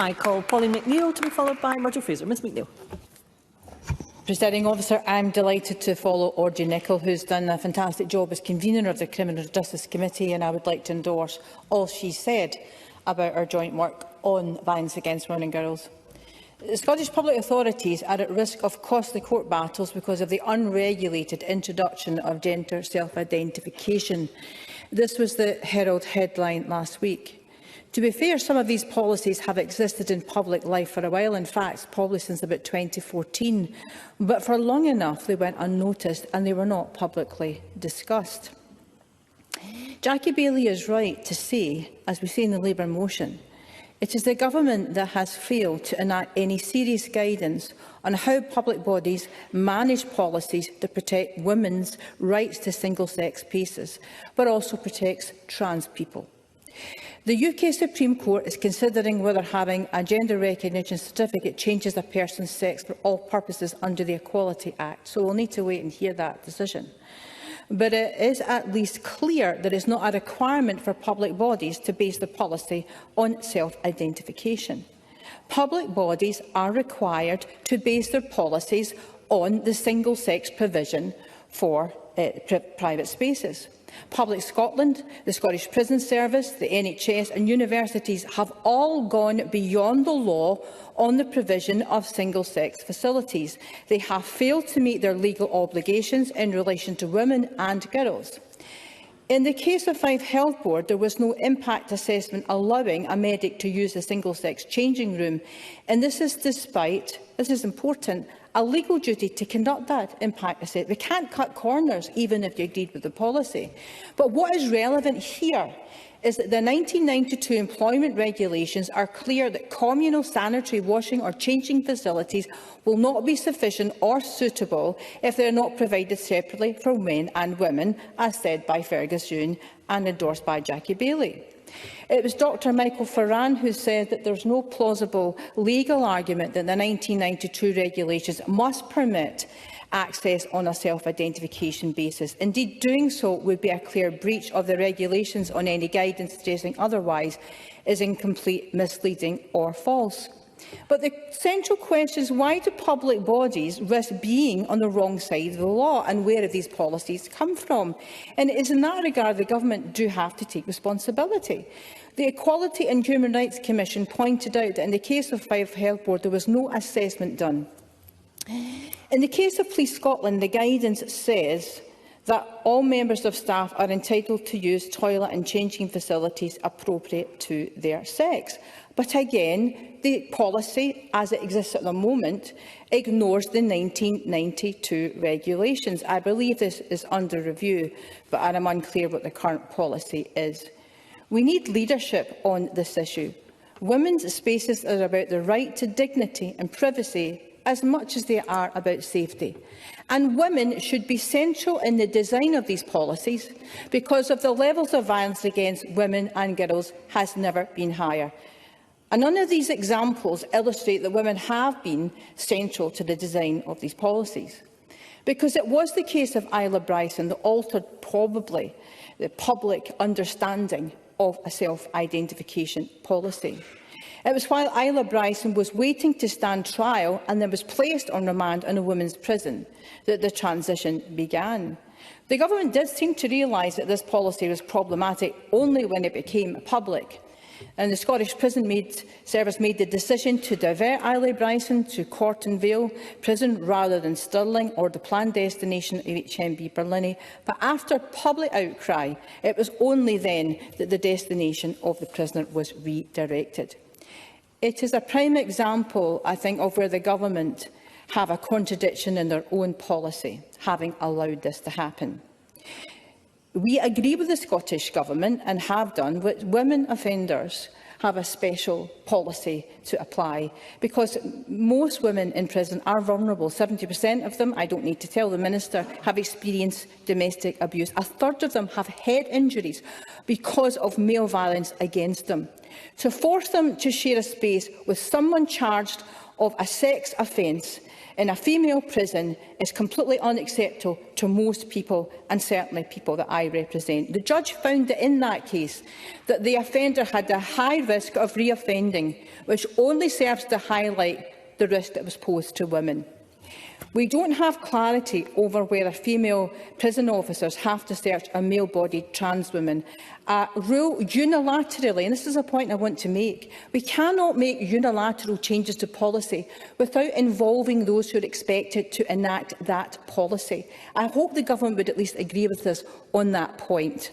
I call Pauline McNeill to be followed by Roger Fraser. Ms McNeill. Presiding Officer, I am delighted to follow Audrey Nicholl, who has done a fantastic job as convener of the Criminal Justice Committee, and I would like to endorse all she said about our joint work on violence against women and girls. The Scottish public authorities are at risk of costly court battles because of the unregulated introduction of gender self-identification. This was the Herald headline last week. To be fair, some of these policies have existed in public life for a while, in fact, probably since about 2014, but for long enough they went unnoticed and they were not publicly discussed. Jackie Baillie is right to say, as we say in the Labour motion, it is the government that has failed to enact any serious guidance on how public bodies manage policies that protect women's rights to single-sex spaces, but also protects trans people. The UK Supreme Court is considering whether having a gender recognition certificate changes a person's sex for all purposes under the Equality Act, so we'll need to wait and hear that decision. But it is at least clear there is not a requirement for public bodies to base their policy on self-identification. Public bodies are required to base their policies on the single-sex provision for private spaces. Public Scotland, the Scottish Prison Service, the NHS and universities have all gone beyond the law on the provision of single-sex facilities. They have failed to meet their legal obligations in relation to women and girls. In the case of Fife Health Board, there was no impact assessment allowing a medic to use the single-sex changing room, and this is despite, this is important, a legal duty to conduct that impact assessment. We can't cut corners, even if you agreed with the policy. But what is relevant here is that the 1992 employment regulations are clear that communal sanitary washing or changing facilities will not be sufficient or suitable if they are not provided separately for men and women, as said by Fergus Ewing and endorsed by Jackie Baillie. It was Dr Michael Ferran who said that there is no plausible legal argument that the 1992 regulations must permit access on a self-identification basis. Indeed, doing so would be a clear breach of the regulations on any guidance suggesting otherwise is incomplete, misleading or false. But the central question is, why do public bodies risk being on the wrong side of the law, and where have these policies come from? And it is in that regard the government do have to take responsibility. The Equality and Human Rights Commission pointed out that in the case of Fife Health Board there was no assessment done. In the case of Police Scotland, the guidance says that all members of staff are entitled to use toilet and changing facilities appropriate to their sex. But again, the policy, as it exists at the moment, ignores the 1992 regulations. I believe this is under review, but I am unclear what the current policy is. We need leadership on this issue. Women's spaces are about the right to dignity and privacy as much as they are about safety. And women should be central in the design of these policies because of the levels of violence against women and girls has never been higher. And none of these examples illustrate that women have been central to the design of these policies. Because it was the case of Isla Bryson that altered probably the public understanding of a self-identification policy. It was while Isla Bryson was waiting to stand trial and then was placed on remand in a women's prison that the transition began. The government did seem to realise that this policy was problematic only when it became public. And the Scottish Prison Service made the decision to divert Isla Bryson to Corton Vale Prison rather than Stirling or the planned destination of HMP Berlin. But after public outcry, it was only then that the destination of the prisoner was redirected. It is a prime example, I think, of where the government have a contradiction in their own policy, having allowed this to happen. We agree with the Scottish Government, and have done, that women offenders have a special policy to apply, because most women in prison are vulnerable. 70% of them, I don't need to tell the Minister, have experienced domestic abuse. A third of them have head injuries because of male violence against them. To force them to share a space with someone charged of a sex offence in a female prison is completely unacceptable to most people, and certainly people that I represent. The judge found that in that case that the offender had a high risk of re-offending, which only serves to highlight the risk that was posed to women. We don't have clarity over whether female prison officers have to search a male-bodied trans woman. Rule unilaterally, and this is a point I want to make, we cannot make unilateral changes to policy without involving those who are expected to enact that policy. I hope the Government would at least agree with us on that point.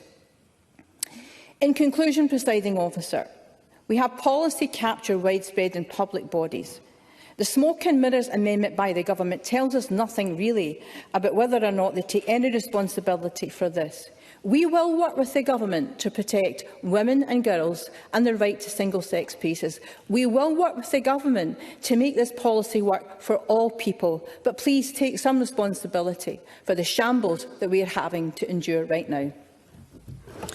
In conclusion, Presiding Officer, we have policy capture widespread in public bodies. The Smoke and Mirrors amendment by the Government tells us nothing really about whether or not they take any responsibility for this. We will work with the Government to protect women and girls and their right to single-sex spaces. We will work with the Government to make this policy work for all people, but please take some responsibility for the shambles that we are having to endure right now.